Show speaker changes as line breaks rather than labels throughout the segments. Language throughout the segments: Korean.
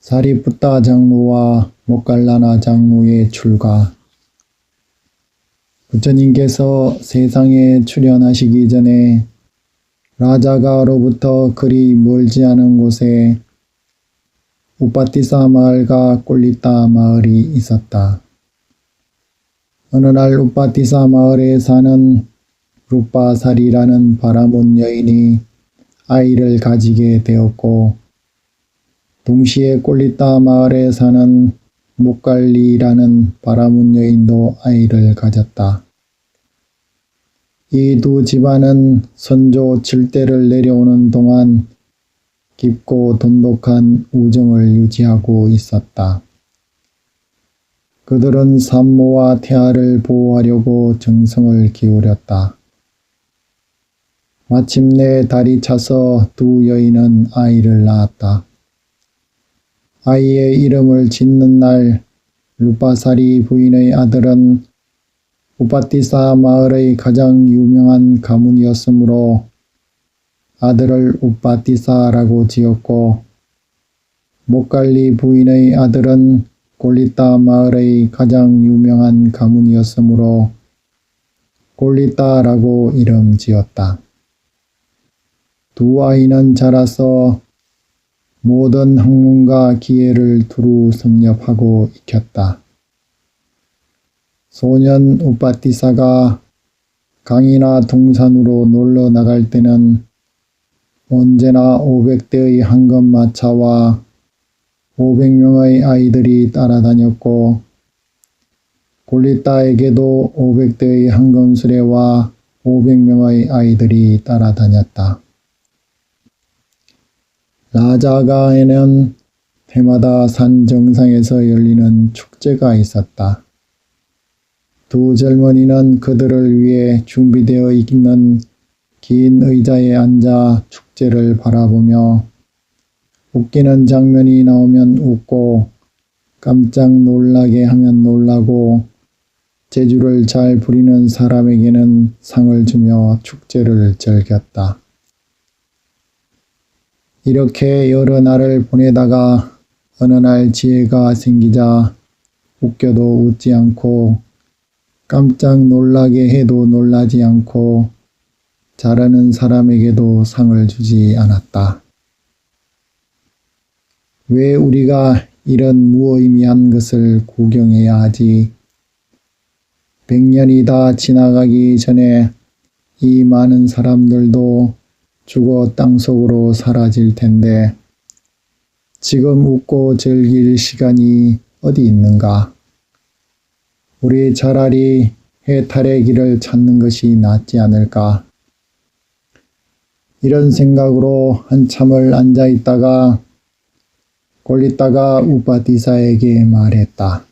사리푸타 장로와 모갈라나 장로의 출가. 부처님께서 세상에 출현하시기 전에 라자가로부터 그리 멀지 않은 곳에 우빠티사 마을과 꼴리타 마을이 있었다. 어느 날 우빠티사 마을에 사는 루빠사리라는 바라문 여인이 아이를 가지게 되었고, 동시에 꼴리타 마을에 사는 목갈리라는 바라문 여인도 아이를 가졌다. 이 두 집안은 선조 7대를 내려오는 동안 깊고 돈독한 우정을 유지하고 있었다. 그들은 산모와 태아를 보호하려고 정성을 기울였다. 마침내 달이 차서 두 여인은 아이를 낳았다. 아이의 이름을 짓는 날 루빠사리 부인의 아들은 우빠티사 마을의 가장 유명한 가문이었으므로 아들을 우빠티사라고 지었고, 목갈리 부인의 아들은 꼴리타 마을의 가장 유명한 가문이었으므로 꼴리타라고 이름 지었다. 두 아이는 자라서 모든 학문과 기회를 두루 섭렵하고 익혔다. 소년 우빠티사가 강이나 동산으로 놀러 나갈 때는 언제나 500대의 황금마차와 500명의 아이들이 따라다녔고, 꼴리타에게도 500대의 황금수레와 500명의 아이들이 따라다녔다. 라자가에는 해마다 산 정상에서 열리는 축제가 있었다. 두 젊은이는 그들을 위해 준비되어 있는 긴 의자에 앉아 축제를 바라보며 웃기는 장면이 나오면 웃고, 깜짝 놀라게 하면 놀라고, 재주를 잘 부리는 사람에게는 상을 주며 축제를 즐겼다. 이렇게 여러 날을 보내다가 어느 날 지혜가 생기자 웃겨도 웃지 않고, 깜짝 놀라게 해도 놀라지 않고, 잘하는 사람에게도 상을 주지 않았다. 왜 우리가 이런 무의미한 것을 구경해야 하지? 100년이 다 지나가기 전에 이 많은 사람들도 죽어 땅속으로 사라질 텐데, 지금 웃고 즐길 시간이 어디 있는가? 우리 차라리 해탈의 길을 찾는 것이 낫지 않을까? 이런 생각으로 한참을 앉아 있다가 꼴리타가 우빠티사에게 말했다.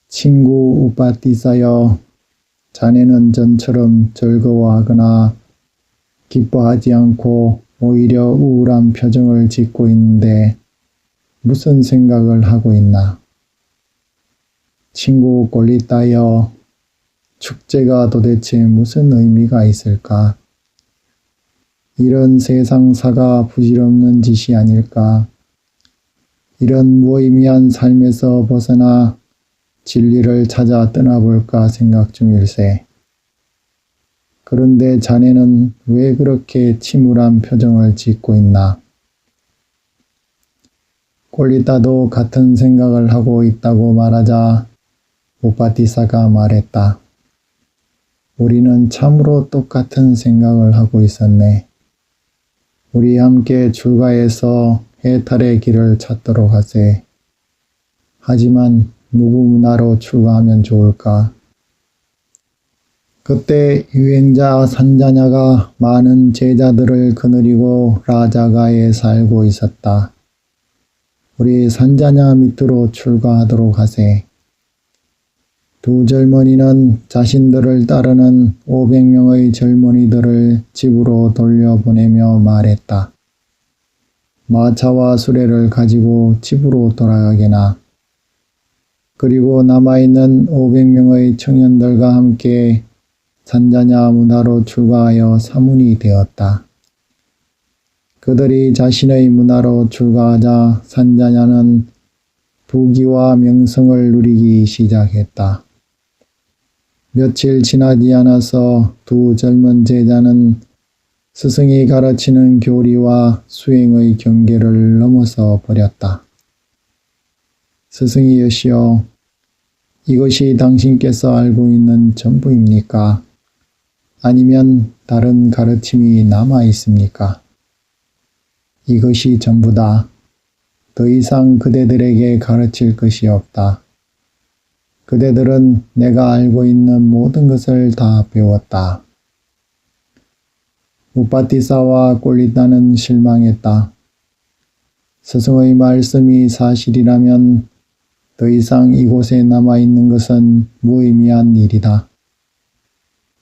친구 우빠티사여, 자네는 전처럼 즐거워하거나 기뻐하지 않고 오히려 우울한 표정을 짓고 있는데 무슨 생각을 하고 있나? 친구 꼴리타여, 축제가 도대체 무슨 의미가 있을까? 이런 세상사가 부질없는 짓이 아닐까? 이런 무의미한 삶에서 벗어나 진리를 찾아 떠나볼까 생각 중일세. 그런데 자네는 왜 그렇게 침울한 표정을 짓고 있나? 꼴리타도 같은 생각을 하고 있다고 말하자 우빠티사가 말했다. 우리는 참으로 똑같은 생각을 하고 있었네. 우리 함께 출가해서 해탈의 길을 찾도록 하세. 하지만 누구 문화로 출가하면 좋을까? 그때 유행자 산자냐가 많은 제자들을 거느리고 라자가에 살고 있었다. 우리 산자냐 밑으로 출가하도록 하세. 두 젊은이는 자신들을 따르는 500명의 젊은이들을 집으로 돌려보내며 말했다. 마차와 수레를 가지고 집으로 돌아가게나. 그리고 남아있는 500명의 청년들과 함께 산자냐 문화로 출가하여 사문이 되었다. 그들이 자신의 문화로 출가하자 산자냐는 부귀와 명성을 누리기 시작했다. 며칠 지나지 않아서 두 젊은 제자는 스승이 가르치는 교리와 수행의 경계를 넘어서 버렸다. 스승이 여시오, 이것이 당신께서 알고 있는 전부입니까? 아니면 다른 가르침이 남아 있습니까? 이것이 전부다. 더 이상 그대들에게 가르칠 것이 없다. 그대들은 내가 알고 있는 모든 것을 다 배웠다. 우빠티사와 꼴리타는 실망했다. 스승의 말씀이 사실이라면 더 이상 이곳에 남아있는 것은 무의미한 일이다.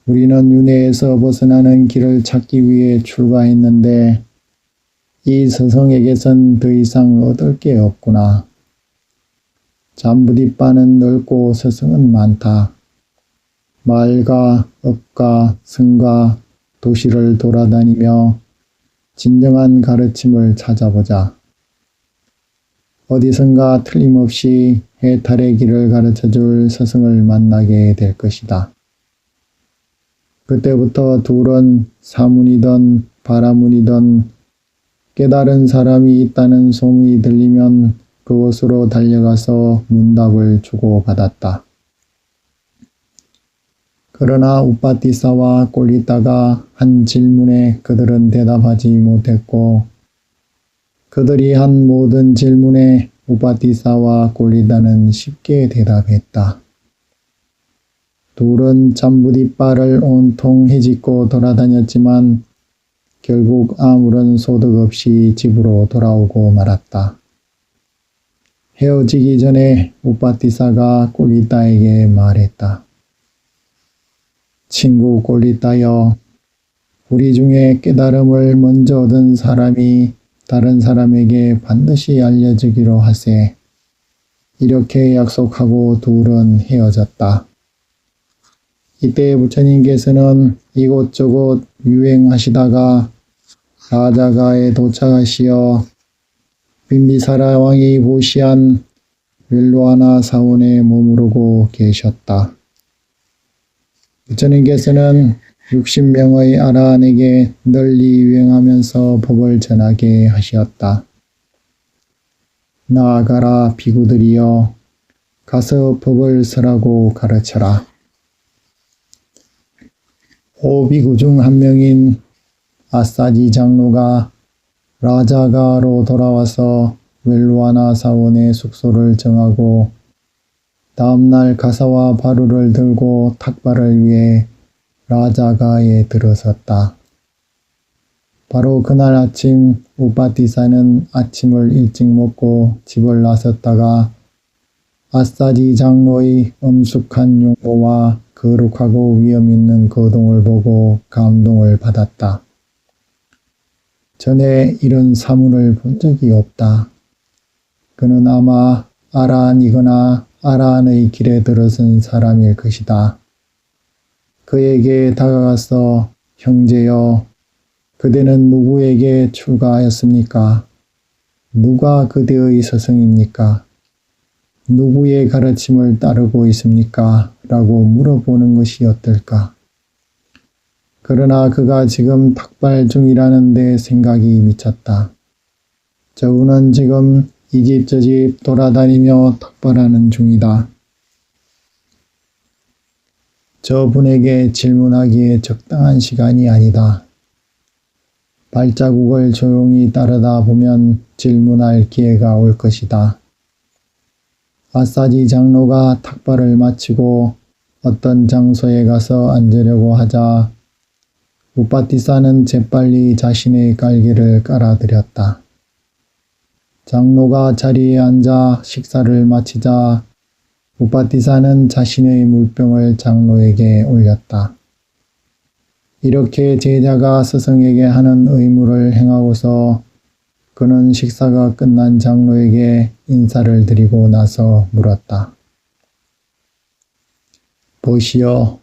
우리는 윤회에서 벗어나는 길을 찾기 위해 출가했는데 이 스승에게선 더 이상 얻을 게 없구나. 잠부디바는 넓고 스승은 많다. 마을과 읍과 성과 도시를 돌아다니며 진정한 가르침을 찾아보자. 어디선가 틀림없이 해탈의 길을 가르쳐줄 스승을 만나게 될 것이다. 그때부터 둘은 사문이든 바라문이든 깨달은 사람이 있다는 소문이 들리면 그곳으로 달려가서 문답을 주고받았다. 그러나 우빠티사와 꼴리타가 한 질문에 그들은 대답하지 못했고 그들이 한 모든 질문에 우빠티사와 꼴리타는 쉽게 대답했다. 둘은 잠부디바를 온통 헤집고 돌아다녔지만 결국 아무런 소득 없이 집으로 돌아오고 말았다. 헤어지기 전에 우빠티사가 꼴리타에게 말했다. 친구 꼴리타여, 우리 중에 깨달음을 먼저 얻은 사람이 다른 사람에게 반드시 알려주기로 하세. 이렇게 약속하고 둘은 헤어졌다. 이때 부처님께서는 이곳저곳 유행하시다가 라자가에 도착하시어 빈비사라 왕이 보시한 웰루아나 사원에 머무르고 계셨다. 부처님께서는 60명의 아라한에게 널리 유행하면서 법을 전하게 하셨다. 나아가라 비구들이여, 가서 법을 설하고 가르쳐라. 5비구 중 한 명인 아사지 장로가 라자가로 돌아와서 웰루아나 사원의 숙소를 정하고 다음날 가사와 바루를 들고 탁발을 위해 라자가에 들어섰다. 바로 그날 아침 우빠티사는 아침을 일찍 먹고 집을 나섰다가 아사지 장로의 엄숙한 용모와 거룩하고 위험 있는 거동을 보고 감동을 받았다. 전에 이런 사문을 본 적이 없다. 그는 아마 아라한이거나 아라한의 길에 들어선 사람일 것이다. 그에게 다가가서 형제여, 그대는 누구에게 출가하였습니까? 누가 그대의 스승입니까? 누구의 가르침을 따르고 있습니까? 라고 물어보는 것이 어떨까? 그러나 그가 지금 탁발 중이라는 데 생각이 미쳤다. 저분은 지금 이 집 저 집 돌아다니며 탁발하는 중이다. 저분에게 질문하기에 적당한 시간이 아니다. 발자국을 조용히 따르다 보면 질문할 기회가 올 것이다. 아사지 장로가 탁발을 마치고 어떤 장소에 가서 앉으려고 하자 우빠티사는 재빨리 자신의 깔개를 깔아드렸다. 장로가 자리에 앉아 식사를 마치자 우빠티사는 자신의 물병을 장로에게 올렸다. 이렇게 제자가 스승에게 하는 의무를 행하고서 그는 식사가 끝난 장로에게 인사를 드리고 나서 물었다. 보시오,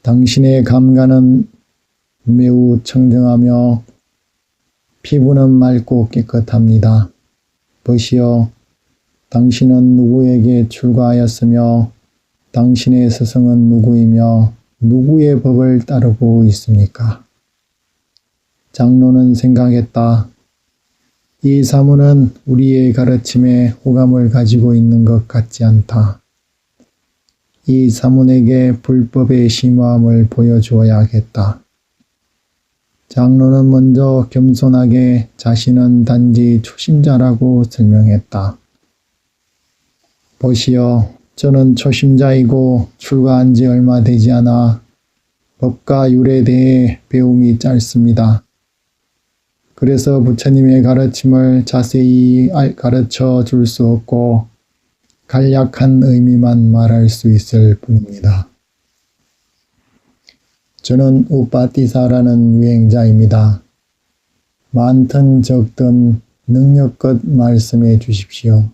당신의 감가는 매우 청정하며 피부는 맑고 깨끗합니다. 보시오, 당신은 누구에게 출가하였으며 당신의 스승은 누구이며 누구의 법을 따르고 있습니까? 장로는 생각했다. 이 사문은 우리의 가르침에 호감을 가지고 있는 것 같지 않다. 이 사문에게 불법의 심오함을 보여주어야겠다. 장로는 먼저 겸손하게 자신은 단지 초심자라고 설명했다. 보시오, 저는 초심자이고 출가한 지 얼마 되지 않아 법과 율에 대해 배움이 짧습니다. 그래서 부처님의 가르침을 자세히 가르쳐 줄 수 없고 간략한 의미만 말할 수 있을 뿐입니다. 저는 우빠티사라는 유행자입니다. 많든 적든 능력껏 말씀해 주십시오.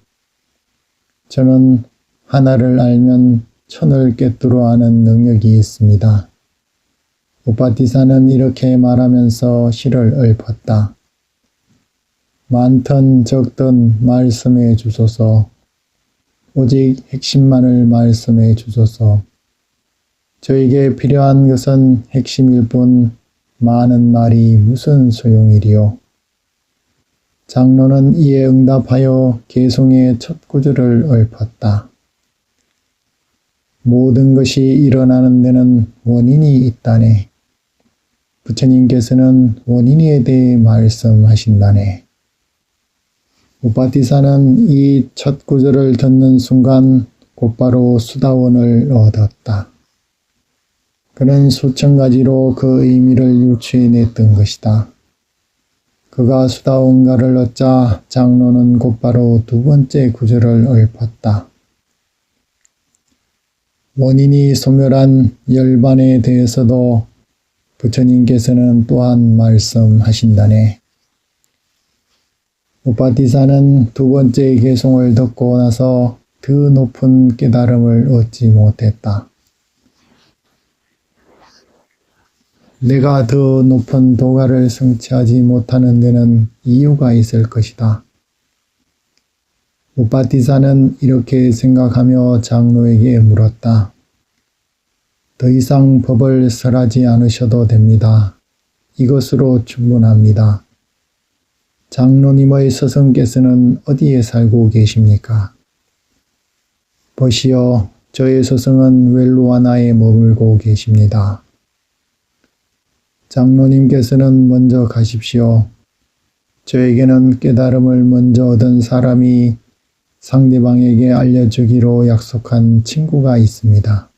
저는 하나를 알면 천을 꿰뚫어 아는 능력이 있습니다. 우빠티사는 이렇게 말하면서 실을 읊었다. 많든 적든 말씀해 주소서. 오직 핵심만을 말씀해 주소서. 저에게 필요한 것은 핵심일 뿐 많은 말이 무슨 소용이리요. 장로는 이에 응답하여 개송의 첫 구절을 읊었다. 모든 것이 일어나는 데는 원인이 있다네. 부처님께서는 원인에 대해 말씀하신다네. 우빠티사는 이 첫 구절을 듣는 순간 곧바로 수다원을 얻었다. 그는 수천 가지로 그 의미를 유추해냈던 것이다. 그가 수다원가를 얻자 장로는 곧바로 두 번째 구절을 읊었다. 원인이 소멸한 열반에 대해서도 부처님께서는 또한 말씀하신다네. 우빠티사는 두 번째 개송을 듣고 나서 더 높은 깨달음을 얻지 못했다. 내가 더 높은 도가를 성취하지 못하는 데는 이유가 있을 것이다. 우빠티사는 이렇게 생각하며 장로에게 물었다. 더 이상 법을 설하지 않으셔도 됩니다. 이것으로 충분합니다. 장로님의 스승께서는 어디에 살고 계십니까? 보시오, 저의 스승은 웰루아나에 머물고 계십니다. 장로님께서는 먼저 가십시오. 저에게는 깨달음을 먼저 얻은 사람이 상대방에게 알려주기로 약속한 친구가 있습니다.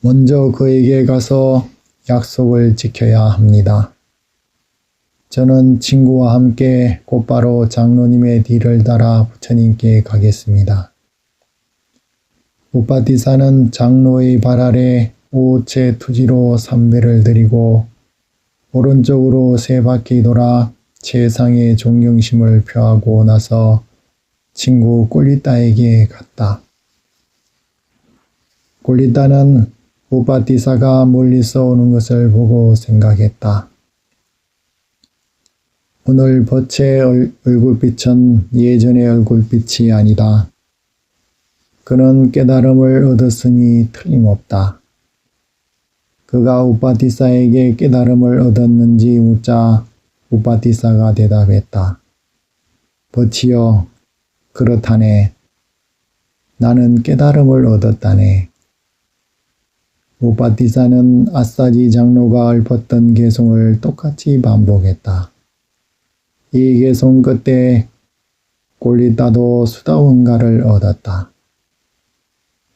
먼저 그에게 가서 약속을 지켜야 합니다. 저는 친구와 함께 곧바로 장로님의 뒤를 따라 부처님께 가겠습니다. 우빠티사는 장로의 발 아래 오체 투지로 삼배를 드리고 오른쪽으로 세 바퀴 돌아 최상의 존경심을 표하고 나서 친구 꼴리따에게 갔다. 꼴리따는 우빠티사가 멀리서 오는 것을 보고 생각했다. 오늘 버체의 얼굴빛은 예전의 얼굴빛이 아니다. 그는 깨달음을 얻었으니 틀림없다. 그가 우빠티사에게 깨달음을 얻었는지 묻자 우빠티사가 대답했다. 버치여, 그렇다네. 나는 깨달음을 얻었다네. 우빠티사는 아싸지 장로가 읊었던 개송을 똑같이 반복했다. 이 개송 끝에 꼴리따도 수다원가를 얻었다.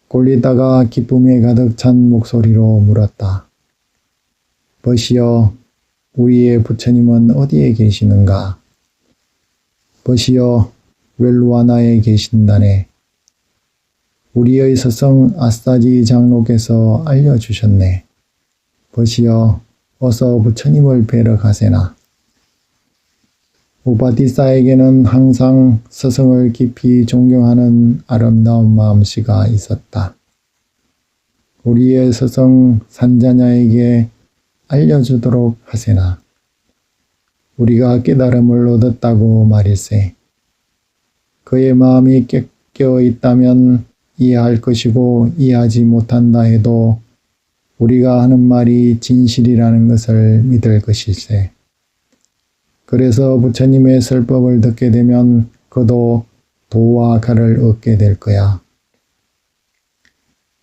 꼴리따가 기쁨에 가득 찬 목소리로 물었다. 보시오, 우리의 부처님은 어디에 계시는가? 보시오, 웰루아나에 계신다네. 우리의 스승 아싸지 장로께서 알려주셨네. 보시오, 어서 부처님을 뵈러 가세나. 우빠티사에게는 항상 스승을 깊이 존경하는 아름다운 마음씨가 있었다. 우리의 스승 산자냐에게 알려주도록 하세나. 우리가 깨달음을 얻었다고 말일세. 그의 마음이 깨어 있다면 이해할 것이고 이해하지 못한다 해도 우리가 하는 말이 진실이라는 것을 믿을 것일세. 그래서 부처님의 설법을 듣게 되면 그도 도와 가를 얻게 될 거야.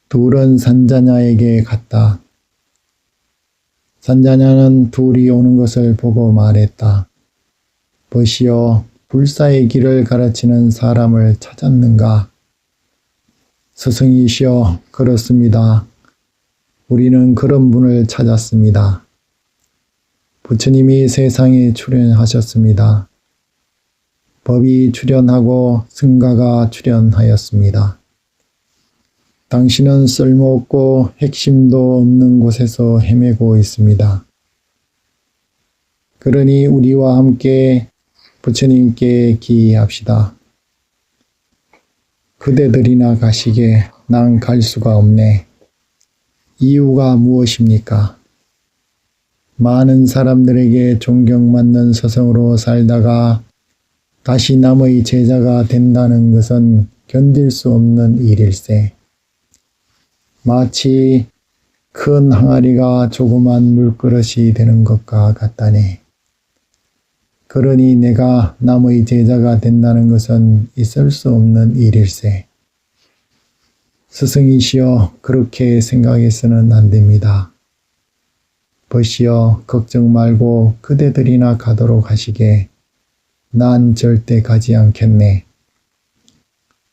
둘은 산자냐에게 갔다. 산자냐는 둘이 오는 것을 보고 말했다. 보시오, 불사의 길을 가르치는 사람을 찾았는가? 스승이시여, 그렇습니다. 우리는 그런 분을 찾았습니다. 부처님이 세상에 출현하셨습니다. 법이 출현하고 승가가 출현하였습니다. 당신은 쓸모없고 핵심도 없는 곳에서 헤매고 있습니다. 그러니 우리와 함께 부처님께 기합시다. 그대들이나 가시게 난 갈 수가 없네. 이유가 무엇입니까? 많은 사람들에게 존경받는 스승으로 살다가 다시 남의 제자가 된다는 것은 견딜 수 없는 일일세. 마치 큰 항아리가 조그만 물그릇이 되는 것과 같다네. 그러니 내가 남의 제자가 된다는 것은 있을 수 없는 일일세. 스승이시여, 그렇게 생각해서는 안 됩니다. 보시오, 걱정 말고 그대들이나 가도록 하시게. 난 절대 가지 않겠네.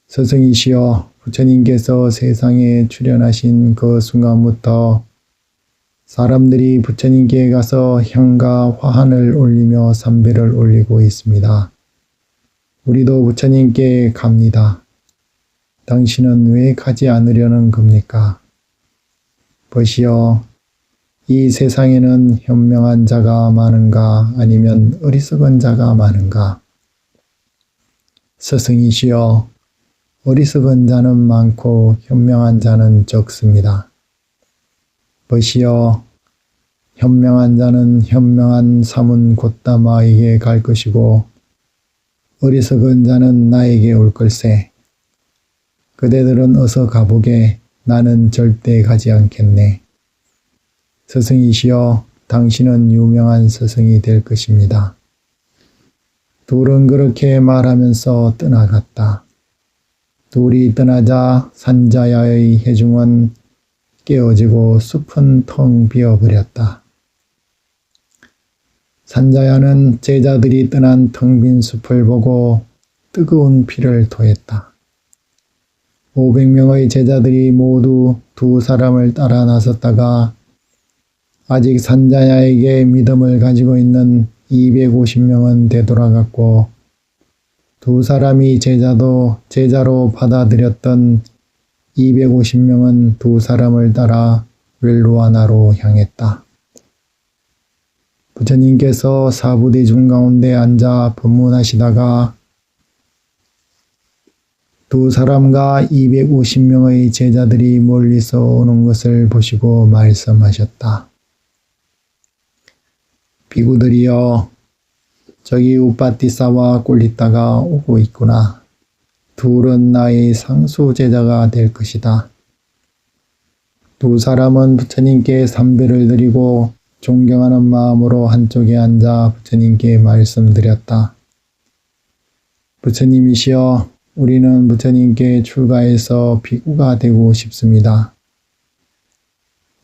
스승이시여, 부처님께서 세상에 출현하신 그 순간부터 사람들이 부처님께 가서 향과 화환을 올리며 삼배를 올리고 있습니다. 우리도 부처님께 갑니다. 당신은 왜 가지 않으려는 겁니까? 보시오, 이 세상에는 현명한 자가 많은가 아니면 어리석은 자가 많은가? 스승이시여, 어리석은 자는 많고 현명한 자는 적습니다. 보시오, 현명한 자는 현명한 사문 곧다마에게 갈 것이고 어리석은 자는 나에게 올 걸세. 그대들은 어서 가보게. 나는 절대 가지 않겠네. 스승이시여, 당신은 유명한 스승이 될 것입니다. 둘은 그렇게 말하면서 떠나갔다. 둘이 떠나자 산자야의 해중은 깨어지고 숲은 텅 비어버렸다. 산자야는 제자들이 떠난 텅 빈 숲을 보고 뜨거운 피를 토했다. 500명의 제자들이 모두 두 사람을 따라 나섰다가 아직 산자야에게 믿음을 가지고 있는 250명은 되돌아갔고 두 사람이 제자로 받아들였던 250명은 두 사람을 따라 웰루아나로 향했다. 부처님께서 사부대중 가운데 앉아 법문하시다가 두 사람과 250명의 제자들이 멀리서 오는 것을 보시고 말씀하셨다. 비구들이여, 저기 우빠티사와 꼴리따가 오고 있구나. 둘은 나의 상수 제자가 될 것이다. 두 사람은 부처님께 삼배를 드리고 존경하는 마음으로 한쪽에 앉아 부처님께 말씀드렸다. 부처님이시여, 우리는 부처님께 출가해서 비구가 되고 싶습니다.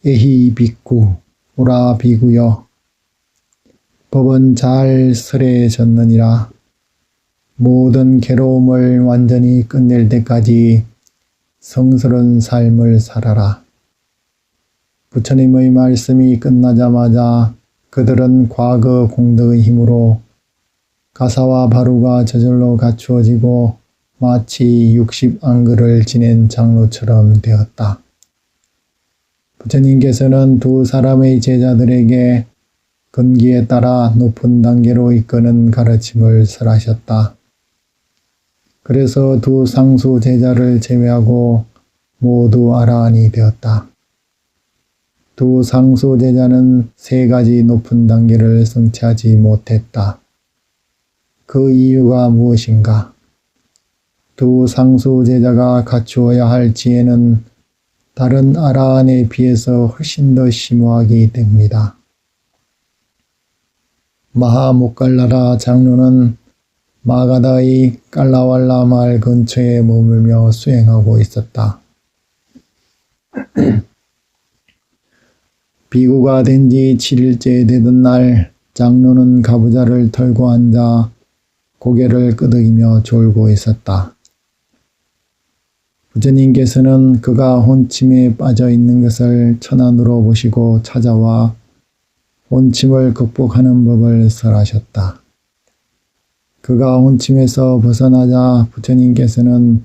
에히 비구, 오라 비구여. 법은 잘 설해졌느니라. 모든 괴로움을 완전히 끝낼 때까지 성스러운 삶을 살아라. 부처님의 말씀이 끝나자마자 그들은 과거 공덕의 힘으로 가사와 바루가 저절로 갖추어지고 마치 60안글을 지낸 장로처럼 되었다. 부처님께서는 두 사람의 제자들에게 근기에 따라 높은 단계로 이끄는 가르침을 설하셨다. 그래서 두 상수 제자를 제외하고 모두 아라한이 되었다. 두 상수 제자는 세 가지 높은 단계를 성취하지 못했다. 그 이유가 무엇인가? 두 상수 제자가 갖추어야 할 지혜는 다른 아라한에 비해서 훨씬 더 심오하기 때문이다. 마하모칼라라 장로는 마가다의 깔라왈라 마을 근처에 머물며 수행하고 있었다. 비구가 된 지 7일째 되던 날 장로는 가부좌를 털고 앉아 고개를 끄덕이며 졸고 있었다. 부처님께서는 그가 혼침에 빠져 있는 것을 천안으로 보시고 찾아와 혼침을 극복하는 법을 설하셨다. 그가 혼침에서 벗어나자 부처님께서는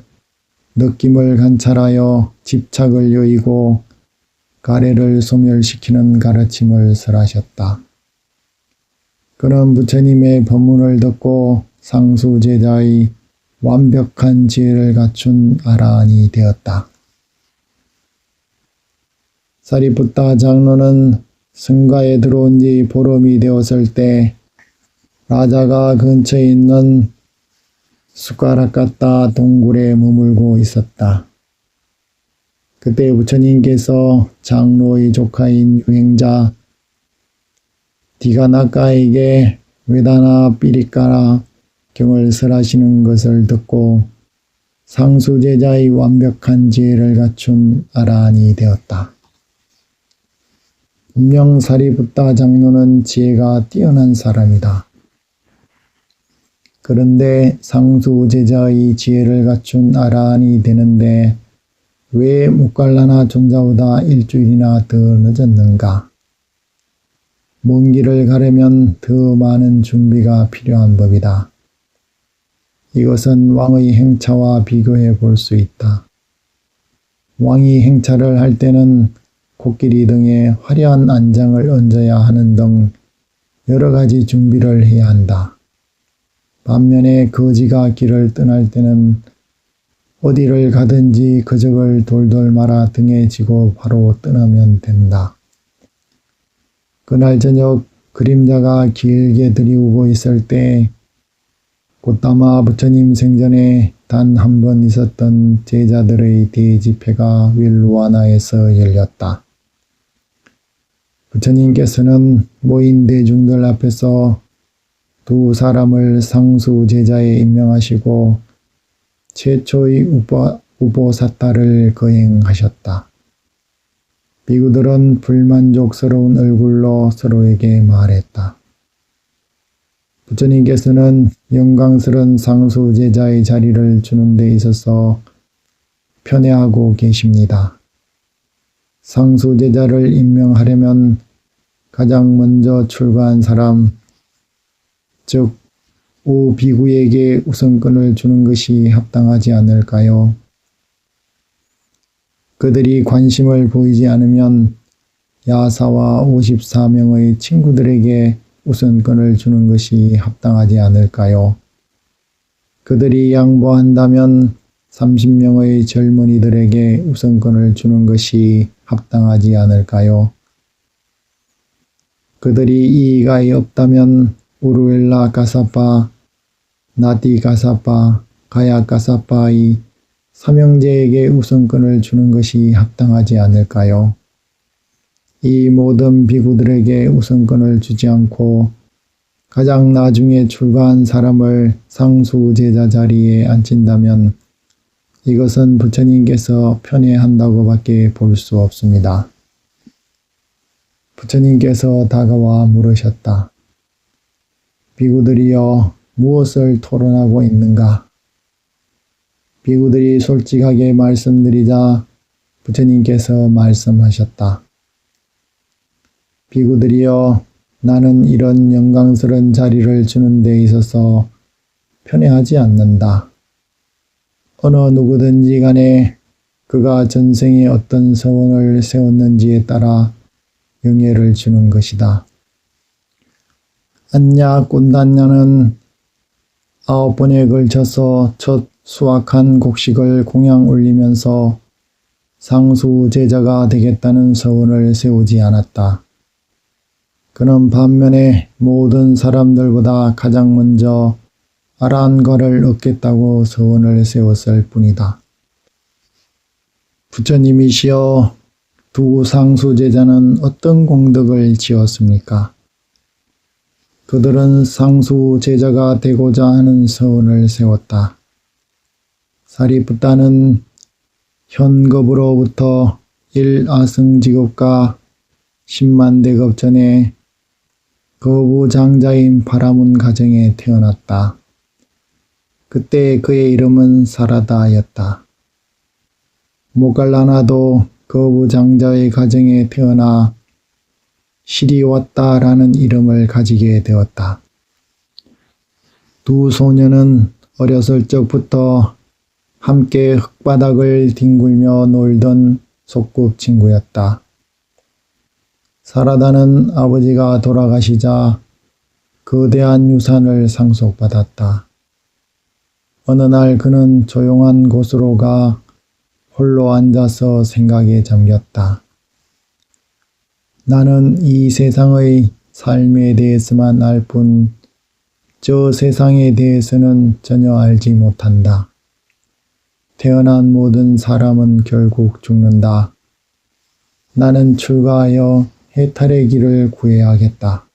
느낌을 관찰하여 집착을 여의고 가래를 소멸시키는 가르침을 설하셨다. 그는 부처님의 법문을 듣고 상수 제자의 완벽한 지혜를 갖춘 아라한이 되었다. 사리푸타 장로는 승가에 들어온 지 보름이 되었을 때 라자가 근처에 있는 수카라카타 동굴에 머물고 있었다. 그때 부처님께서 장로의 조카인 유행자 디가나카에게 외다나 삐리까라 경을 설하시는 것을 듣고 상수제자의 완벽한 지혜를 갖춘 아라한이 되었다. 분명 사리푸타 장로는 지혜가 뛰어난 사람이다. 그런데 상수제자의 지혜를 갖춘 아라한이 되는데 왜 모칼라나 종자보다 일주일이나 더 늦었는가? 먼 길을 가려면 더 많은 준비가 필요한 법이다. 이것은 왕의 행차와 비교해 볼 수 있다. 왕이 행차를 할 때는 코끼리 등에 화려한 안장을 얹어야 하는 등 여러 가지 준비를 해야 한다. 반면에 거지가 길을 떠날 때는 어디를 가든지 거적을 돌돌 말아 등에 지고 바로 떠나면 된다. 그날 저녁 그림자가 길게 들이우고 있을 때 고타마 부처님 생전에 단 한 번 있었던 제자들의 대집회가 윌루와나에서 열렸다. 부처님께서는 모인 대중들 앞에서 두 사람을 상수 제자에 임명하시고 최초의 우보사타를 거행하셨다. 비구들은 불만족스러운 얼굴로 서로에게 말했다. 부처님께서는 영광스러운 상수 제자의 자리를 주는 데 있어서 편애하고 계십니다. 상수 제자를 임명하려면 가장 먼저 출가한 사람, 즉 오비구에게 우선권을 주는 것이 합당하지 않을까요? 그들이 관심을 보이지 않으면 야사와 54명의 친구들에게 우선권을 주는 것이 합당하지 않을까요? 그들이 양보한다면 30명의 젊은이들에게 우선권을 주는 것이 합당하지 않을까요? 그들이 이의가 없다면 우루엘라 가사파, 나디 가사파, 가야 가사파의 삼형제에게 우선권을 주는 것이 합당하지 않을까요? 이 모든 비구들에게 우선권을 주지 않고 가장 나중에 출가한 사람을 상수 제자 자리에 앉힌다면 이것은 부처님께서 편애한다고 밖에 볼 수 없습니다. 부처님께서 다가와 물으셨다. 비구들이여 무엇을 토론하고 있는가? 비구들이 솔직하게 말씀드리자 부처님께서 말씀하셨다. 비구들이여 나는 이런 영광스러운 자리를 주는 데 있어서 편애하지 않는다. 어느 누구든지 간에 그가 전생에 어떤 서원을 세웠는지에 따라 영예를 주는 것이다. 안냐 꼰단냐는 9번에 걸쳐서 첫 수확한 곡식을 공양 올리면서 상수 제자가 되겠다는 서원을 세우지 않았다. 그는 반면에 모든 사람들보다 가장 먼저 아란과를 얻겠다고 서원을 세웠을 뿐이다. 부처님이시여, 두 상수 제자는 어떤 공덕을 지었습니까? 그들은 상수 제자가 되고자 하는 서원을 세웠다. 사리푸타는 현겁으로부터 1아승직업과 10만 대급 전에 거부장자인 바라문 가정에 태어났다. 그때 그의 이름은 사라다였다. 모갈라나도 거부장자의 가정에 태어나 시리왔다라는 이름을 가지게 되었다. 두 소녀는 어렸을 적부터 함께 흙바닥을 뒹굴며 놀던 소꿉친구였다. 사라다는 아버지가 돌아가시자 거대한 유산을 상속받았다. 어느 날 그는 조용한 곳으로 가 홀로 앉아서 생각에 잠겼다. 나는 이 세상의 삶에 대해서만 알 뿐 저 세상에 대해서는 전혀 알지 못한다. 태어난 모든 사람은 결국 죽는다. 나는 출가하여 해탈의 길을 구해야겠다.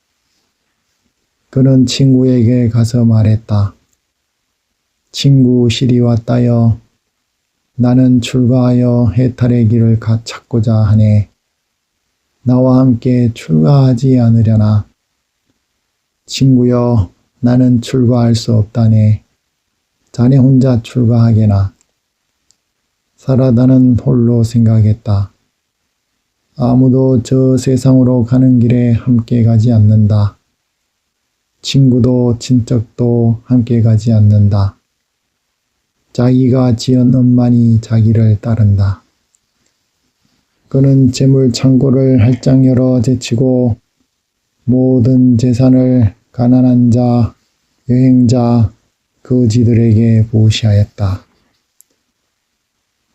그는 친구에게 가서 말했다. 친구 시리왔다여, 나는 출가하여 해탈의 길을 찾고자 하네. 나와 함께 출가하지 않으려나? 친구여, 나는 출가할 수 없다네. 자네 혼자 출가하게나. 사라다는 홀로 생각했다. 아무도 저 세상으로 가는 길에 함께 가지 않는다. 친구도 친척도 함께 가지 않는다. 자기가 지은 업만이 자기를 따른다. 그는 재물 창고를 활짝 열어 제치고 모든 재산을 가난한 자, 여행자, 거지들에게 보시하였다.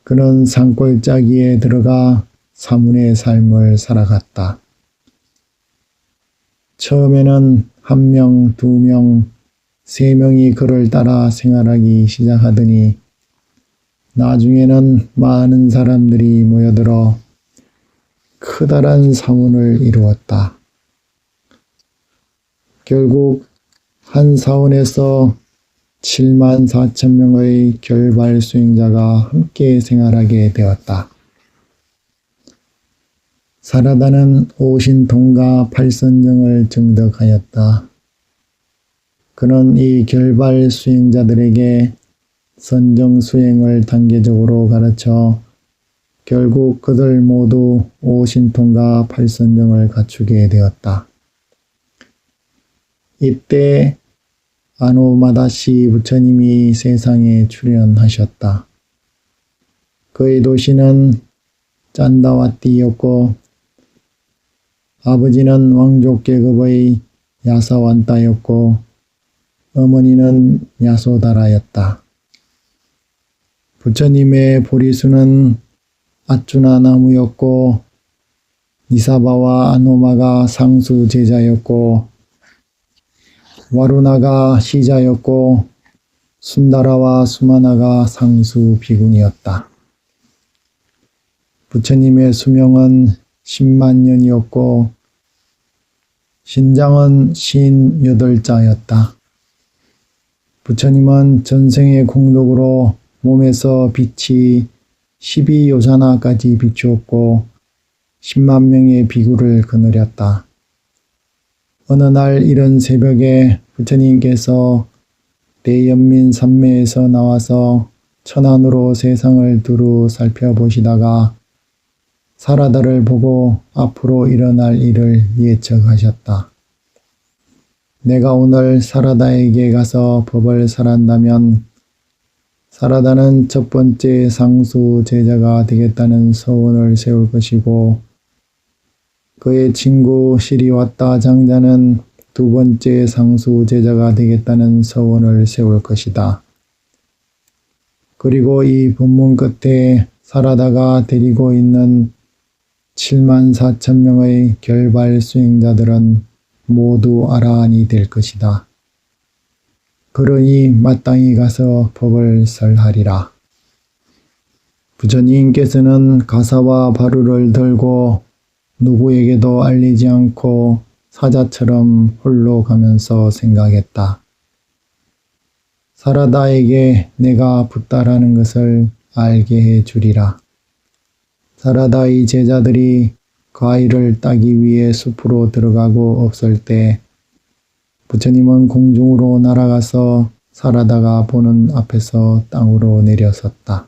그는 산골짜기에 들어가 사문의 삶을 살아갔다. 처음에는 1명, 2명, 3명이 그를 따라 생활하기 시작하더니 나중에는 많은 사람들이 모여들어 커다란 사문을 이루었다. 결국 한 사원에서 7만 4천 명의 결발 수행자가 함께 생활하게 되었다. 사라다는 오신통과 팔선정을 증득하였다. 그는 이 결발 수행자들에게 선정 수행을 단계적으로 가르쳐 결국 그들 모두 오신통과 팔선정을 갖추게 되었다. 이때 아노마다시 부처님이 세상에 출현하셨다. 그의 도시는 짠다와띠였고 아버지는 왕족 계급의 야사완따였고 어머니는 야소다라였다. 부처님의 보리수는 아쭈나 나무였고 이사바와 아노마가 상수 제자였고 와루나가 시자였고 순다라와 수마나가 상수 비군이었다. 부처님의 수명은 10만 년이었고 신장은 58자였다. 부처님은 전생의 공덕으로 몸에서 빛이 12요자나까지 비추었고 10만 명의 비구를 거느렸다. 어느 날 이른 새벽에 부처님께서 대연민 산매에서 나와서 천안으로 세상을 두루 살펴보시다가 사라다를 보고 앞으로 일어날 일을 예측하셨다. 내가 오늘 사라다에게 가서 법을 설한다면 사라다는 첫 번째 상수 제자가 되겠다는 서원을 세울 것이고 그의 친구 시리와따 장자는 두 번째 상수 제자가 되겠다는 서원을 세울 것이다. 그리고 이 본문 끝에 사라다가 데리고 있는 7만 4천 명의 결발 수행자들은 모두 아라한이 될 것이다. 그러니 마땅히 가서 법을 설하리라. 부처님께서는 가사와 바루를 들고 누구에게도 알리지 않고 사자처럼 홀로 가면서 생각했다. 사라다에게 내가 붓다라는 것을 알게 해 주리라. 사라다의 제자들이 과일을 따기 위해 숲으로 들어가고 없을 때 부처님은 공중으로 날아가서 사라다가 보는 앞에서 땅으로 내려섰다.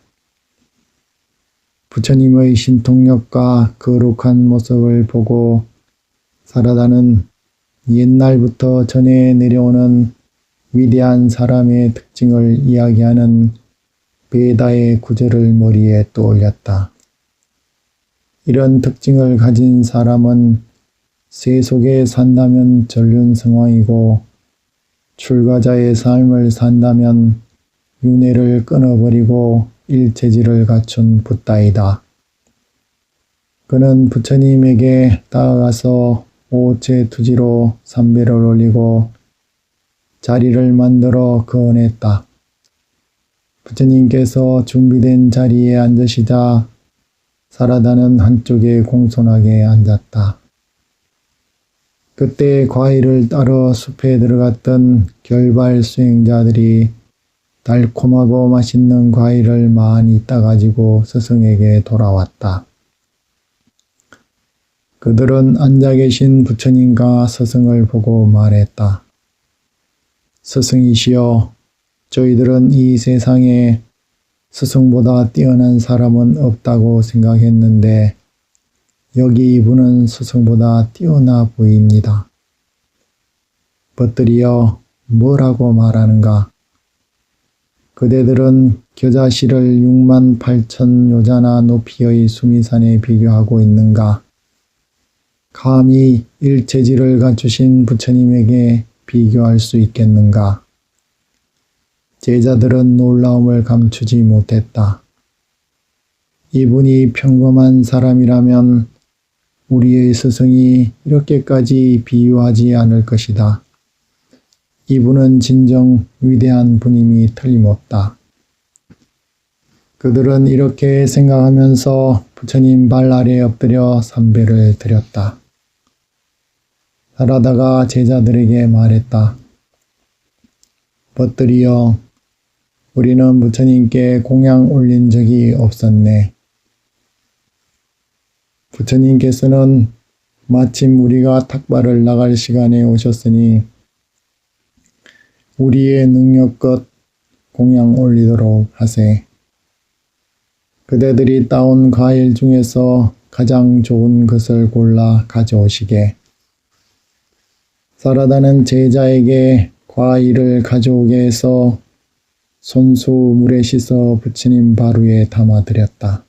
부처님의 신통력과 거룩한 모습을 보고 사라다는 옛날부터 전해 내려오는 위대한 사람의 특징을 이야기하는 베다의 구절을 머리에 떠올렸다. 이런 특징을 가진 사람은 세 속에 산다면 전륜성왕이고 출가자의 삶을 산다면 윤회를 끊어버리고 일체지를 갖춘 붓다이다. 그는 부처님에게 다가가서 오체투지로 삼배를 올리고 자리를 만들어 거언했다. 부처님께서 준비된 자리에 앉으시자 사라다는 한쪽에 공손하게 앉았다. 그때 과일을 따러 숲에 들어갔던 결발 수행자들이 달콤하고 맛있는 과일을 많이 따가지고 스승에게 돌아왔다. 그들은 앉아 계신 부처님과 스승을 보고 말했다. 스승이시여, 저희들은 이 세상에 스승보다 뛰어난 사람은 없다고 생각했는데 여기 이분은 스승보다 뛰어나 보입니다. 벗들이여, 뭐라고 말하는가? 그대들은 겨자씨를 6만 8천 요자나 높이의 수미산에 비교하고 있는가? 감히 일체지를 갖추신 부처님에게 비교할 수 있겠는가? 제자들은 놀라움을 감추지 못했다. 이분이 평범한 사람이라면 우리의 스승이 이렇게까지 비유하지 않을 것이다. 이분은 진정 위대한 분임이 틀림없다. 그들은 이렇게 생각하면서 부처님 발 아래 엎드려 삼배를 드렸다. 사라다가 제자들에게 말했다. 벗들이여, 우리는 부처님께 공양 올린 적이 없었네. 부처님께서는 마침 우리가 탁발을 나갈 시간에 오셨으니 우리의 능력껏 공양 올리도록 하세. 그대들이 따온 과일 중에서 가장 좋은 것을 골라 가져오시게. 사라다는 제자에게 과일을 가져오게 해서 손수 물에 씻어 부처님 바루에 담아드렸다.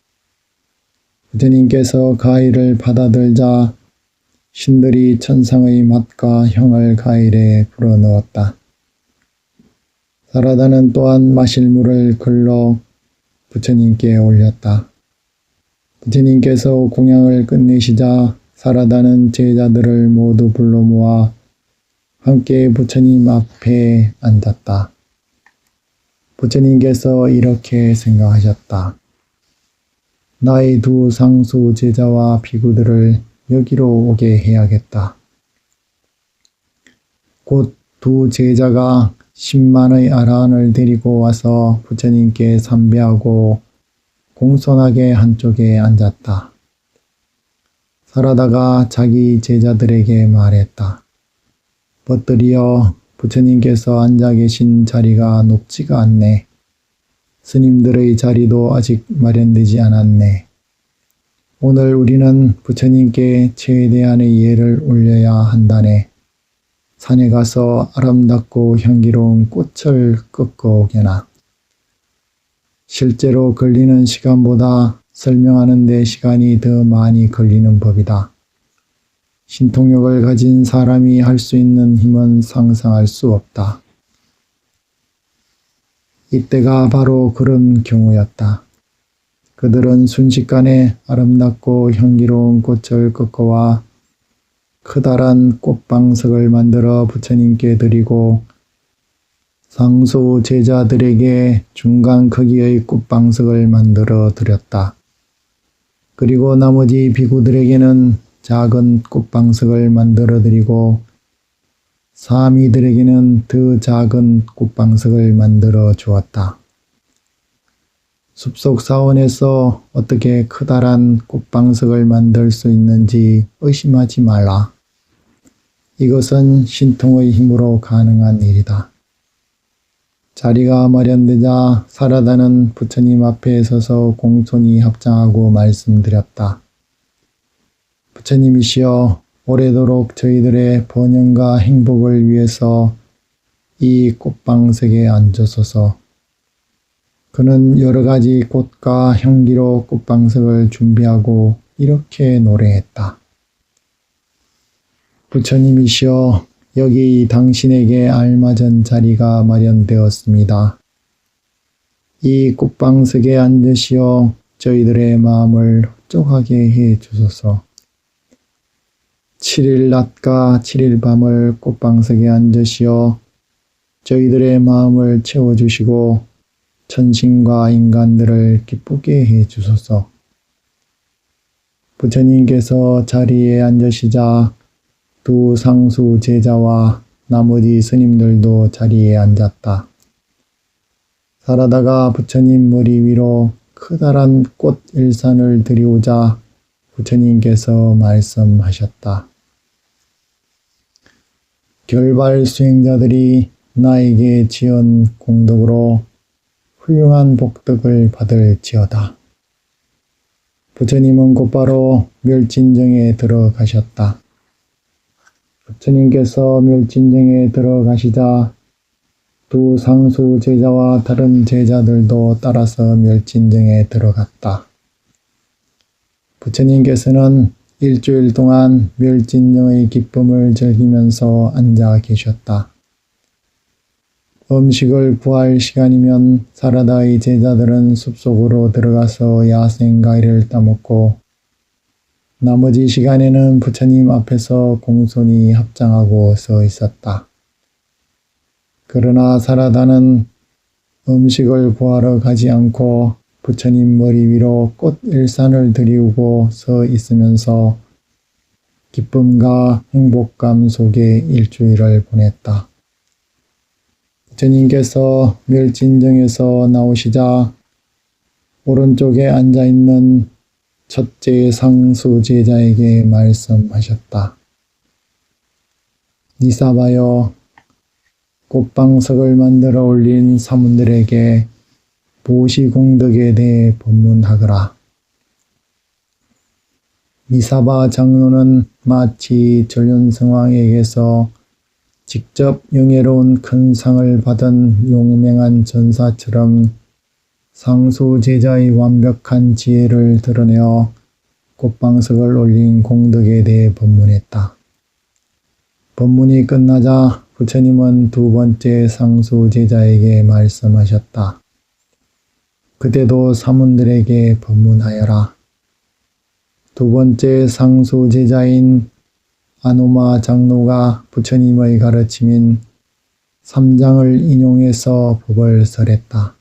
부처님께서 과일을 받아들자 신들이 천상의 맛과 향을 과일에 불어넣었다. 사라다는 또한 마실 물을 글러 부처님께 올렸다. 부처님께서 공양을 끝내시자 사라다는 제자들을 모두 불러 모아 함께 부처님 앞에 앉았다. 부처님께서 이렇게 생각하셨다. 나의 두 상수 제자와 비구들을 여기로 오게 해야겠다. 곧 두 제자가 10만의 아라한을 데리고 와서 부처님께 삼배하고 공손하게 한쪽에 앉았다. 사라다가 자기 제자들에게 말했다. 벗들이여, 부처님께서 앉아 계신 자리가 높지가 않네. 스님들의 자리도 아직 마련되지 않았네. 오늘 우리는 부처님께 최대한의 예를 올려야 한다네. 산에 가서 아름답고 향기로운 꽃을 꺾어 오게나. 실제로 걸리는 시간보다 설명하는 데 시간이 더 많이 걸리는 법이다. 신통력을 가진 사람이 할 수 있는 힘은 상상할 수 없다. 이때가 바로 그런 경우였다. 그들은 순식간에 아름답고 향기로운 꽃을 꺾어와 커다란 꽃방석을 만들어 부처님께 드리고 상수 제자들에게 중간 크기의 꽃방석을 만들어 드렸다. 그리고 나머지 비구들에게는 작은 꽃방석을 만들어 드리고 사미들에게는 더 작은 꽃방석을 만들어 주었다. 숲속 사원에서 어떻게 커다란 꽃방석을 만들 수 있는지 의심하지 말라. 이것은 신통의 힘으로 가능한 일이다. 자리가 마련되자 사라다는 부처님 앞에 서서 공손히 합장하고 말씀드렸다. 부처님이시여, 오래도록 저희들의 번영과 행복을 위해서 이 꽃방석에 앉으소서. 그는 여러 가지 꽃과 향기로 꽃방석을 준비하고 이렇게 노래했다. 부처님이시여, 여기 당신에게 알맞은 자리가 마련되었습니다. 이 꽃방석에 앉으시어 저희들의 마음을 흡족하게 해 주소서. 7일 낮과 7일 밤을 꽃방석에 앉으시어 저희들의 마음을 채워주시고 천신과 인간들을 기쁘게 해 주소서. 부처님께서 자리에 앉으시자 두 상수 제자와 나머지 스님들도 자리에 앉았다. 사라다가 부처님 머리 위로 커다란 꽃 일산을 들이오자 부처님께서 말씀하셨다. 결발 수행자들이 나에게 지은 공덕으로 훌륭한 복덕을 받을지어다. 부처님은 곧바로 멸진정에 들어가셨다. 부처님께서 멸진정에 들어가시자 두 상수 제자와 다른 제자들도 따라서 멸진정에 들어갔다. 부처님께서는 일주일 동안 멸진정의 기쁨을 즐기면서 앉아 계셨다. 음식을 구할 시간이면 사라다의 제자들은 숲속으로 들어가서 야생과일을 따먹고 나머지 시간에는 부처님 앞에서 공손히 합장하고 서 있었다. 그러나 사라다는 음식을 구하러 가지 않고 부처님 머리 위로 꽃 일산을 들이우고 서 있으면서 기쁨과 행복감 속에 일주일을 보냈다. 부처님께서 멸진정에서 나오시자 오른쪽에 앉아있는 첫째 상수 제자에게 말씀하셨다. 니사바여, 꽃방석을 만들어 올린 사문들에게 보시공덕에 대해 법문하거라. 미사바 장로는 마치 전륜성왕에게서 직접 영예로운 큰 상을 받은 용맹한 전사처럼 상수 제자의 완벽한 지혜를 드러내어 꽃방석을 올린 공덕에 대해 법문했다. 법문이 끝나자 부처님은 두 번째 상수 제자에게 말씀하셨다. 그대도 사문들에게 법문하여라. 두 번째 상수 제자인 아노마 장로가 부처님의 가르침인 삼장을 인용해서 법을 설했다.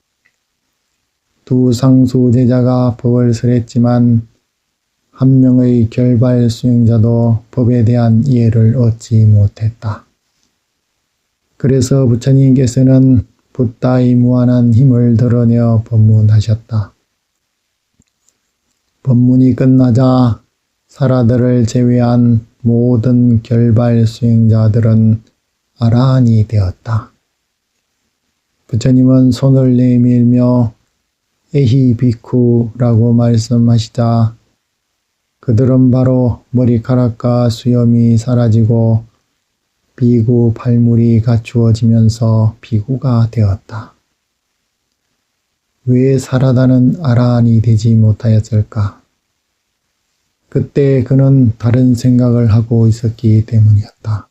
두 상수 제자가 법을 설했지만 한 명의 결발 수행자도 법에 대한 이해를 얻지 못했다. 그래서 부처님께서는 붓다의 무한한 힘을 드러내어 법문하셨다. 법문이 끝나자 사라들을 제외한 모든 결발 수행자들은 아라한이 되었다. 부처님은 손을 내밀며 에히 비쿠라고 말씀하시자 그들은 바로 머리카락과 수염이 사라지고 비구 발물이 갖추어지면서 비구가 되었다. 왜 사라다는 아라한이 되지 못하였을까? 그때 그는 다른 생각을 하고 있었기 때문이었다.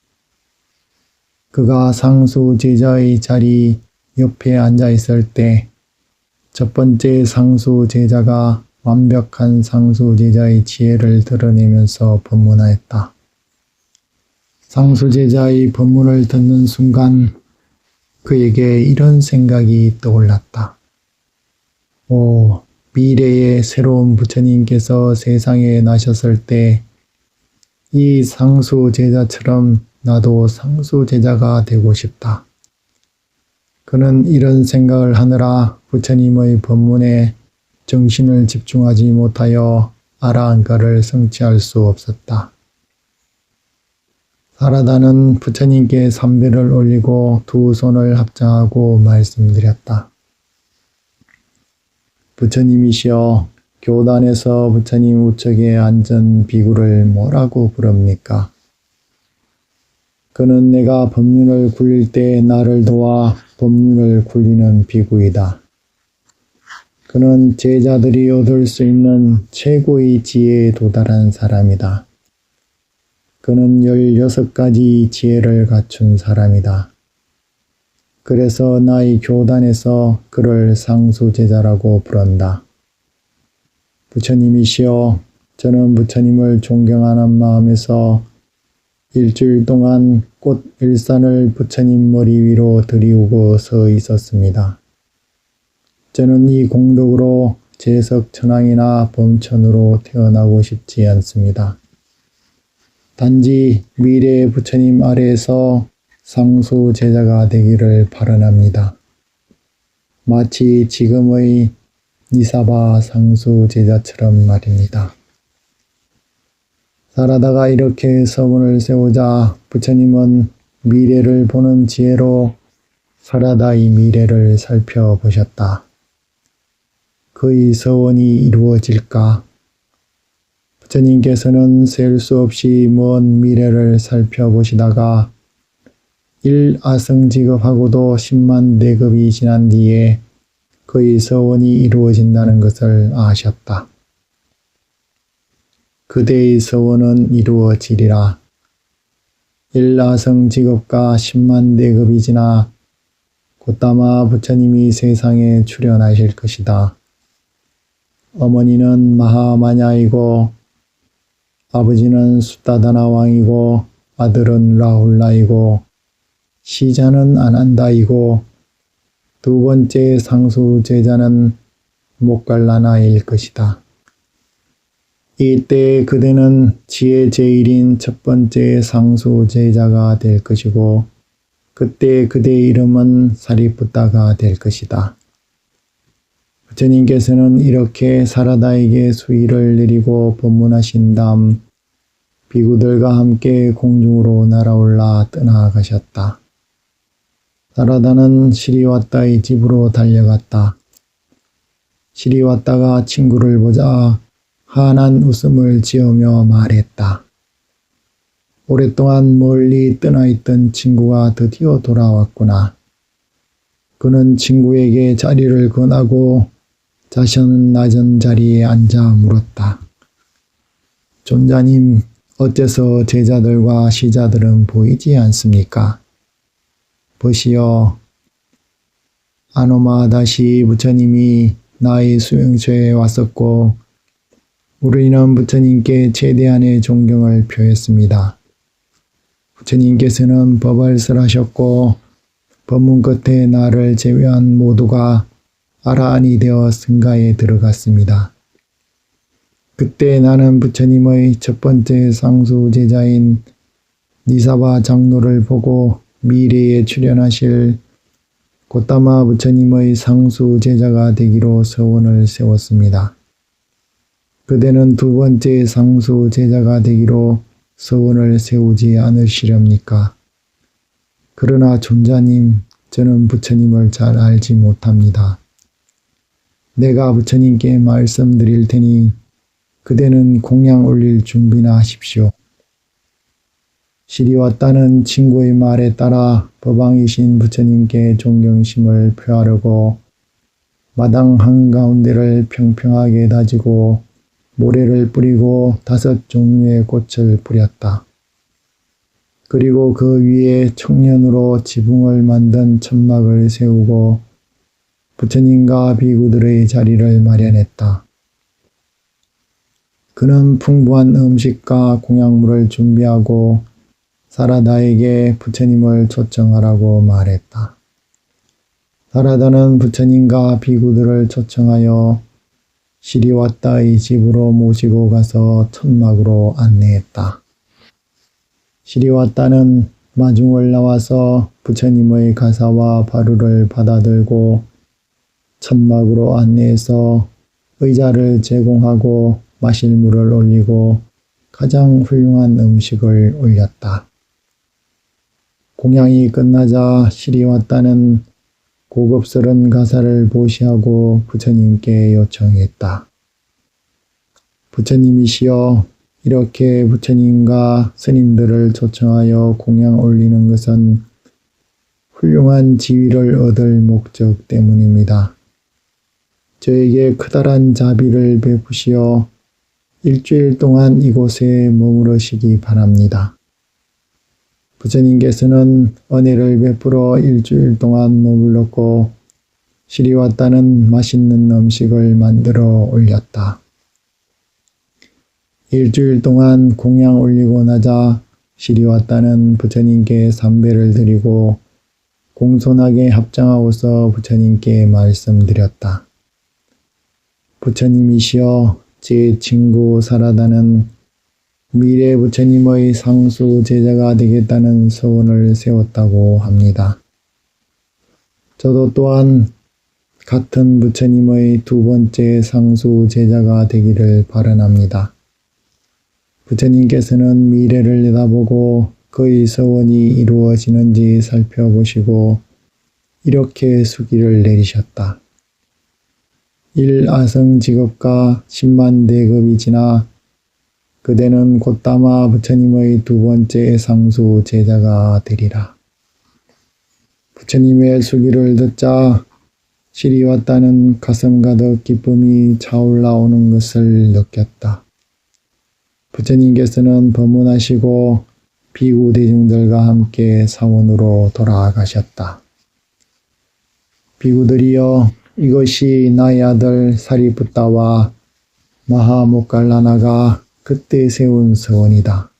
그가 상수 제자의 자리 옆에 앉아 있을 때 첫 번째 상수 제자가 완벽한 상수제자의 지혜를 드러내면서 법문하였다. 상수제자의 법문을 듣는 순간 그에게 이런 생각이 떠올랐다. 오, 미래의 새로운 부처님께서 세상에 나셨을 때 이 상수제자처럼 나도 상수제자가 되고 싶다. 그는 이런 생각을 하느라 부처님의 법문에 정신을 집중하지 못하여 아라한가를 성취할 수 없었다. 사라다는 부처님께 삼배를 올리고 두 손을 합장하고 말씀드렸다. 부처님이시여, 교단에서 부처님 우측에 앉은 비구를 뭐라고 부릅니까? 그는 내가 법륜을 굴릴 때 나를 도와 법륜을 굴리는 비구이다. 그는 제자들이 얻을 수 있는 최고의 지혜에 도달한 사람이다. 그는 16가지 지혜를 갖춘 사람이다. 그래서 나의 교단에서 그를 상수제자라고 부른다. 부처님이시여, 저는 부처님을 존경하는 마음에서 일주일 동안 꽃 일산을 부처님 머리 위로 들이우고 서 있었습니다. 저는 이 공덕으로 재석 천왕이나 범천으로 태어나고 싶지 않습니다. 단지 미래의 부처님 아래에서 상수 제자가 되기를 발언합니다. 마치 지금의 니사바 상수 제자처럼 말입니다. 사라다가 이렇게 서문을 세우자 부처님은 미래를 보는 지혜로 사라다의 미래를 살펴보셨다. 그의 서원이 이루어질까? 부처님께서는 셀 수 없이 먼 미래를 살펴보시다가 1아성직업하고도 10만 대급이 지난 뒤에 그의 서원이 이루어진다는 것을 아셨다. 그대의 서원은 이루어지리라. 1아성직업과 10만 대급이 지나 고타마 부처님이 세상에 출현하실 것이다. 어머니는 마하마냐이고 아버지는 수타다나 왕이고 아들은 라훌라이고 시자는 아난다이고 두 번째 상수 제자는 목갈라나일 것이다. 이때 그대는 지혜 제일인 첫 번째 상수 제자가 될 것이고 그때 그대의 이름은 사리푸타가 될 것이다. 부처님께서는 이렇게 사라다에게 수의를 내리고 법문하신 다음 비구들과 함께 공중으로 날아올라 떠나가셨다. 사라다는 시리와타의 집으로 달려갔다. 시리와타가 친구를 보자 환한 웃음을 지으며 말했다. 오랫동안 멀리 떠나있던 친구가 드디어 돌아왔구나. 그는 친구에게 자리를 권하고 자신은 낮은 자리에 앉아 물었다. 존자님, 어째서 제자들과 시자들은 보이지 않습니까? 보시오. 아노마다시 부처님이 나의 수용소에 왔었고 우리는 부처님께 최대한의 존경을 표했습니다. 부처님께서는 법을 설하셨고 법문 끝에 나를 제외한 모두가 아라한이 되어 승가에 들어갔습니다. 그때 나는 부처님의 첫 번째 상수 제자인 니사바 장로를 보고 미래에 출현하실 고타마 부처님의 상수 제자가 되기로 서원을 세웠습니다. 그대는 두 번째 상수 제자가 되기로 서원을 세우지 않으시렵니까? 그러나 존자님, 저는 부처님을 잘 알지 못합니다. 내가 부처님께 말씀드릴 테니 그대는 공양 올릴 준비나 하십시오. 시리와타는 친구의 말에 따라 법왕이신 부처님께 존경심을 표하려고 마당 한가운데를 평평하게 다지고 모래를 뿌리고 5 종류의 꽃을 뿌렸다. 그리고 그 위에 청년으로 지붕을 만든 천막을 세우고 부처님과 비구들의 자리를 마련했다. 그는 풍부한 음식과 공약물을 준비하고 사라다에게 부처님을 초청하라고 말했다. 사라다는 부처님과 비구들을 초청하여 시리와타의 집으로 모시고 가서 천막으로 안내했다. 시리와타는 마중을 나와서 부처님의 가사와 바루를 받아들고 천막으로 안내해서 의자를 제공하고 마실 물을 올리고 가장 훌륭한 음식을 올렸다. 공양이 끝나자 시리와타는 고급스런 가사를 보시하고 부처님께 요청했다. 부처님이시여, 이렇게 부처님과 스님들을 초청하여 공양 올리는 것은 훌륭한 지위를 얻을 목적 때문입니다. 저에게 크다란 자비를 베푸시어 일주일 동안 이곳에 머무르시기 바랍니다. 부처님께서는 은혜를 베풀어 일주일 동안 머물렀고 시리와타는 맛있는 음식을 만들어 올렸다. 일주일 동안 공양 올리고 나자 시리와타는 부처님께 삼배를 드리고 공손하게 합장하고서 부처님께 말씀드렸다. 부처님이시여, 제 친구 사라다는 미래 부처님의 상수 제자가 되겠다는 소원을 세웠다고 합니다. 저도 또한 같은 부처님의 두 번째 상수 제자가 되기를 바라납니다. 부처님께서는 미래를 내다보고 그의 소원이 이루어지는지 살펴보시고 이렇게 수기를 내리셨다. 1아성 직업과 10만 대급이 지나 그대는 곧다마 부처님의 두 번째 상수 제자가 되리라. 부처님의 수기를 듣자 시리와타는 가슴 가득 기쁨이 차올라오는 것을 느꼈다. 부처님께서는 법문하시고 비구 대중들과 함께 사원으로 돌아가셨다. 비구들이여, 이것이 나의 아들 사리푸타와 마하모갈라나가 그때 세운 서원이다.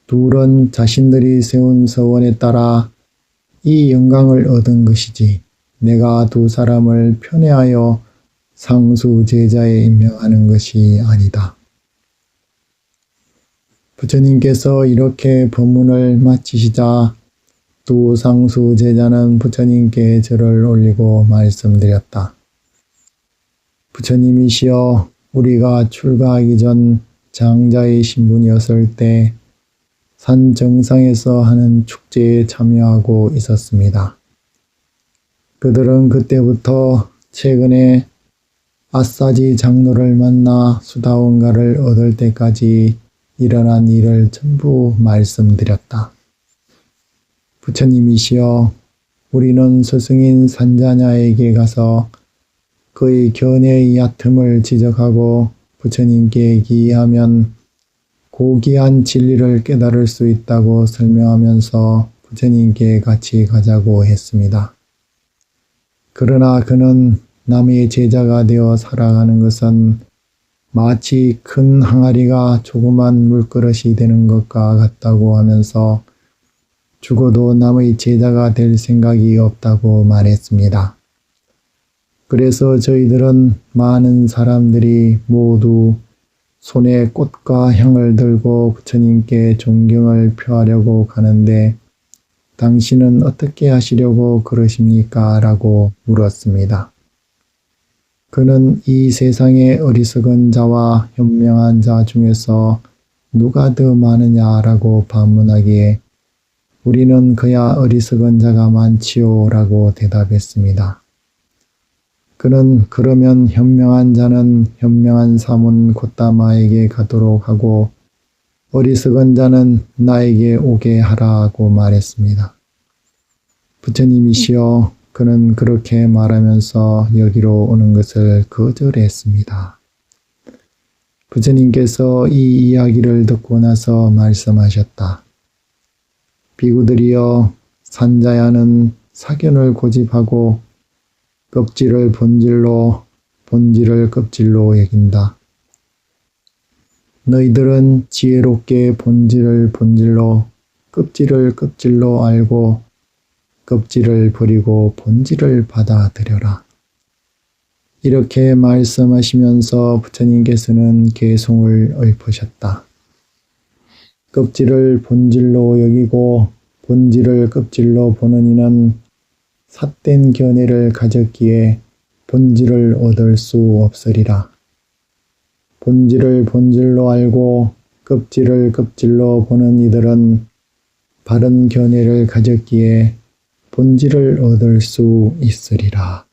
둘은 자신들이 세운 서원에 따라 이 영광을 얻은 것이지 내가 두 사람을 편애하여 상수 제자에 임명하는 것이 아니다. 부처님께서 이렇게 법문을 마치시자 두 상수 제자는 부처님께 절을 올리고 말씀드렸다. 부처님이시여, 우리가 출가하기 전 장자의 신분이었을 때 산 정상에서 하는 축제에 참여하고 있었습니다. 그들은 그때부터 최근에 아사지 장로를 만나 수다원가를 얻을 때까지 일어난 일을 전부 말씀드렸다. 부처님이시여, 우리는 스승인 산자냐에게 가서 그의 견해의 얕음을 지적하고 부처님께 기이하면 고귀한 진리를 깨달을 수 있다고 설명하면서 부처님께 같이 가자고 했습니다. 그러나 그는 남의 제자가 되어 살아가는 것은 마치 큰 항아리가 조그만 물그릇이 되는 것과 같다고 하면서 죽어도 남의 제자가 될 생각이 없다고 말했습니다. 그래서 저희들은 많은 사람들이 모두 손에 꽃과 향을 들고 부처님께 존경을 표하려고 가는데 당신은 어떻게 하시려고 그러십니까? 라고 물었습니다. 그는 이 세상의 어리석은 자와 현명한 자 중에서 누가 더 많으냐라고 반문하기에 우리는 그야 어리석은 자가 많지요 라고 대답했습니다. 그는 그러면 현명한 자는 현명한 사문 곧다마에게 가도록 하고 어리석은 자는 나에게 오게 하라고 말했습니다. 부처님이시여, 그는 그렇게 말하면서 여기로 오는 것을 거절했습니다. 부처님께서 이 이야기를 듣고 나서 말씀하셨다. 비구들이여, 산자야는 사견을 고집하고 껍질을 본질로, 본질을 껍질로 여긴다. 너희들은 지혜롭게 본질을 본질로, 껍질을 껍질로 알고 껍질을 버리고 본질을 받아들여라. 이렇게 말씀하시면서 부처님께서는 개송을 읊으셨다. 껍질을 본질로 여기고 본질을 껍질로 보는 이는 삿된 견해를 가졌기에 본질을 얻을 수 없으리라. 본질을 본질로 알고 껍질을 껍질로 보는 이들은 바른 견해를 가졌기에 본질을 얻을 수 있으리라.